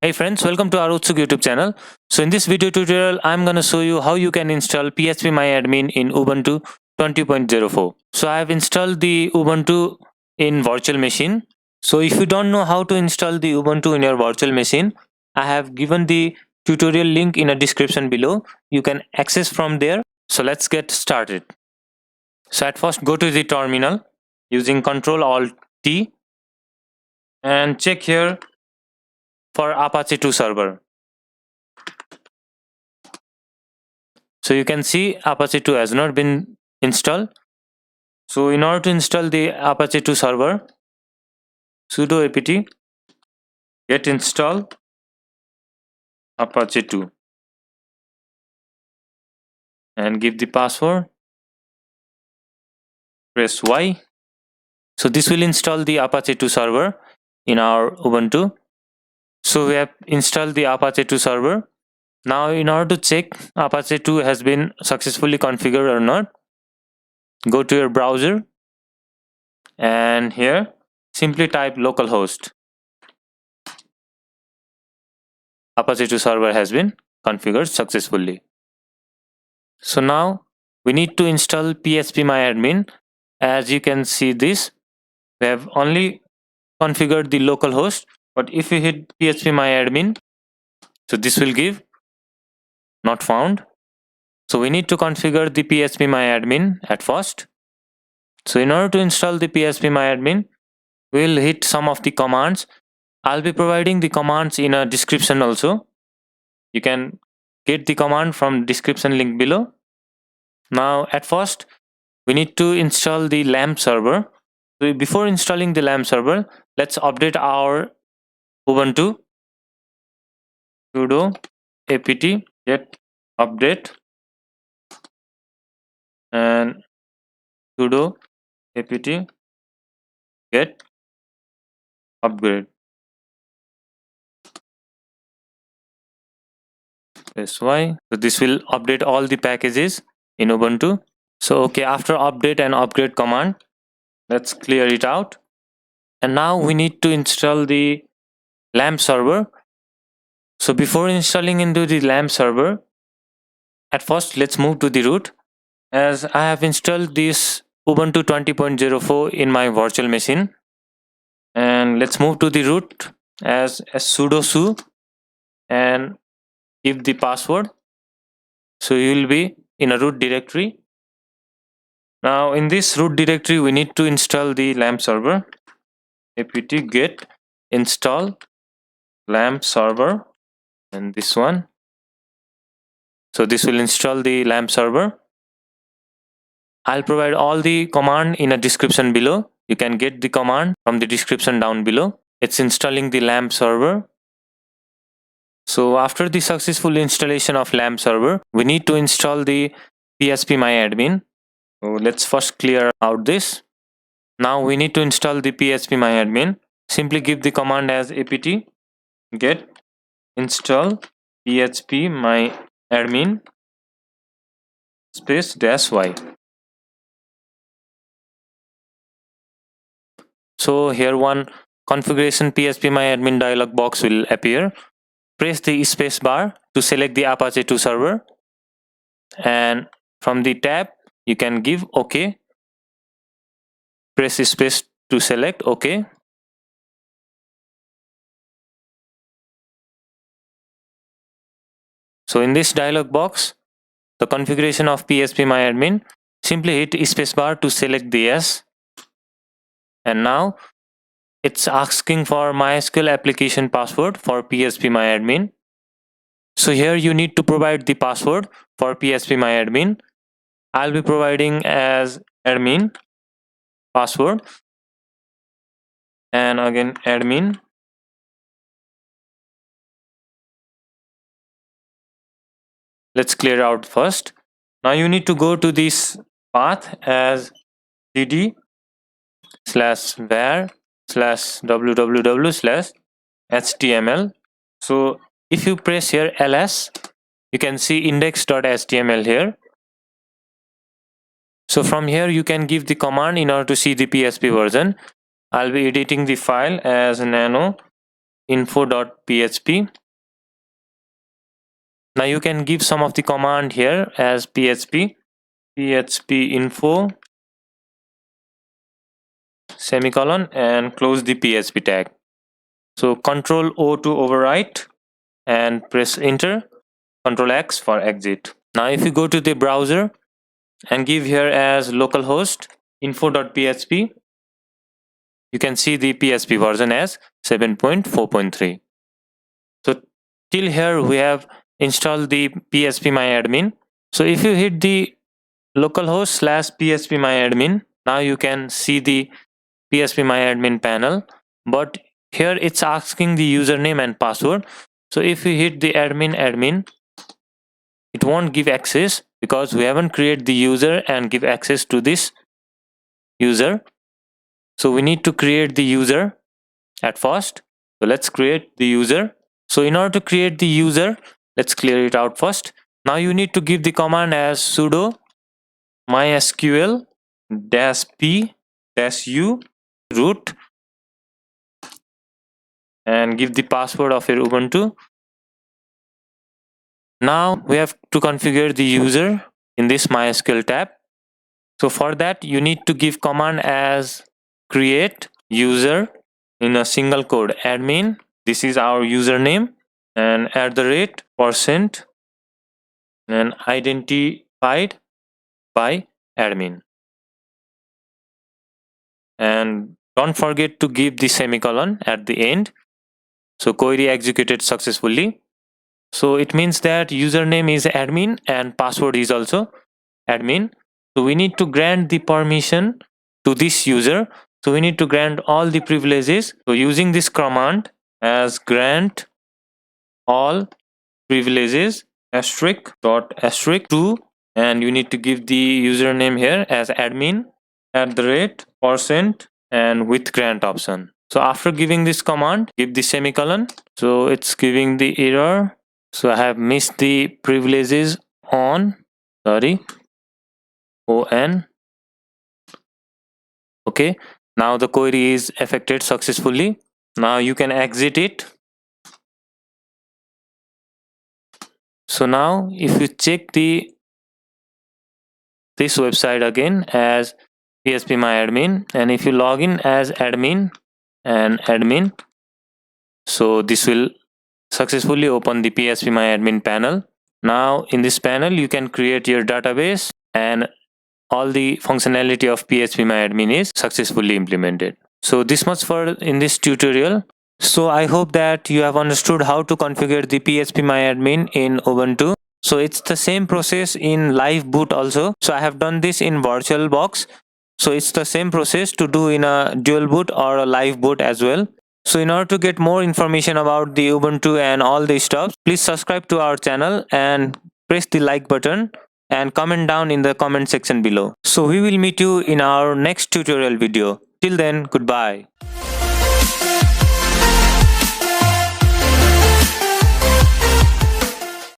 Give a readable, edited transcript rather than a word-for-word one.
Hey friends, welcome to our Utsuk YouTube channel. So in this video tutorial, I'm gonna show you how you can install phpMyAdmin in Ubuntu 20.04. So I have installed the Ubuntu in virtual machine. So if you don't know how to install the Ubuntu in your virtual machine, I have given the tutorial link in a description below. You can access from there. So let's get started. So at first go to the terminal using Ctrl Alt T and check here for Apache 2 server. So you can see Apache 2 has not been installed. So in order to install the Apache 2 server, sudo apt get install Apache 2 and give the password. Press Y. So this will install the Apache 2 server in our Ubuntu. So we have installed the Apache 2 server. Now in order to check Apache 2 has been successfully configured or not, go to your browser and here simply type localhost. Apache 2 server has been configured successfully. So now we need to install phpMyAdmin. As you can see this, we have only configured the localhost, but if we hit phpMyAdmin, so this will give not found. So we need to configure the phpMyAdmin at first. So in order to install the phpMyAdmin, we'll hit some of the commands. I'll be providing the commands in a description also. You can get the command from description link below. Now at first we need to install the LAMP server. So before installing the LAMP server, let's update our Ubuntu. Sudo apt get update and sudo apt get upgrade. Press Y. So this will update all the packages in Ubuntu. So okay, after update and upgrade command, let's clear it out. And now we need to install the LAMP server. So before installing into the LAMP server, at first let's move to the root. As I have installed this Ubuntu 20.04 in my virtual machine, and let's move to the root as sudo su and give the password. So you will be in a root directory. Now in this root directory we need to install the LAMP server. Apt get install LAMP server and this one. So this will install the LAMP server. I'll provide all the command in a description below. You can get the command from the description down below. It's installing the LAMP server. So after the successful installation of LAMP server, we need to install the phpMyAdmin. So let's first clear out this. Now we need to install the phpMyAdmin. Simply give the command as apt get install phpMyAdmin space -y. So here one configuration phpMyAdmin dialog box will appear. Press the space bar to select the Apache 2 server, and from the tab you can give OK. Press space to select OK. So in this dialog box, the configuration of phpMyAdmin, simply hit spacebar to select the yes. And now it's asking for MySQL application password for phpMyAdmin. So here you need to provide the password for phpMyAdmin. I'll be providing as admin password and again admin. Let's clear out first. Now you need to go to this path as cd/var/www/html. So if you press here ls, you can see index.html here. So from here you can give the command in order to see the PHP version. I'll be editing the file as nano info.php. Now you can give some of the command here as php info semicolon and close the php tag. So Control O to overwrite and press enter, Control X for exit. Now if you go to the browser and give here as localhost info.php, you can see the PHP version as 7.4.3. So till here we have installed the phpMyAdmin. So if you hit the localhost / phpMyAdmin, now you can see the phpMyAdmin panel, but here it's asking the username and password. So if you hit the admin, it won't give access because we haven't created the user and give access to this user. So we need to create the user at first. So let's create the user. So in order to create the user, let's clear it out first. Now you need to give the command as sudo mysql -p -u root and give the password of your Ubuntu. Now we have to configure the user in this MySQL tab. So for that you need to give command as create user in a single quote admin. This is our username and @ % and identified by admin. And don't forget to give the semicolon at the end. So query executed successfully. So it means that username is admin and password is also admin. So we need to grant the permission to this user. So we need to grant all the privileges. So using this command as grant all privileges ** to, and you need to give the username here as admin @ % and with grant option. So after giving this command, give the semicolon. So it's giving the error. So I have missed the privileges on okay. Now the query is effected successfully. Now you can exit it. So now if you check this website again as phpMyAdmin, and if you log in as admin and admin, so this will successfully open the phpMyAdmin panel. Now in this panel you can create your database and all the functionality of phpMyAdmin is successfully implemented. So this much for in this tutorial. So I hope that you have understood how to configure the phpMyAdmin in Ubuntu. So it's the same process in live boot also. So I have done this in VirtualBox. So it's the same process to do in a dual boot or a live boot as well. So in order to get more information about the Ubuntu and all these stuff, please subscribe to our channel and press the like button and comment down in the comment section below. So we will meet you in our next tutorial video. Till then, goodbye.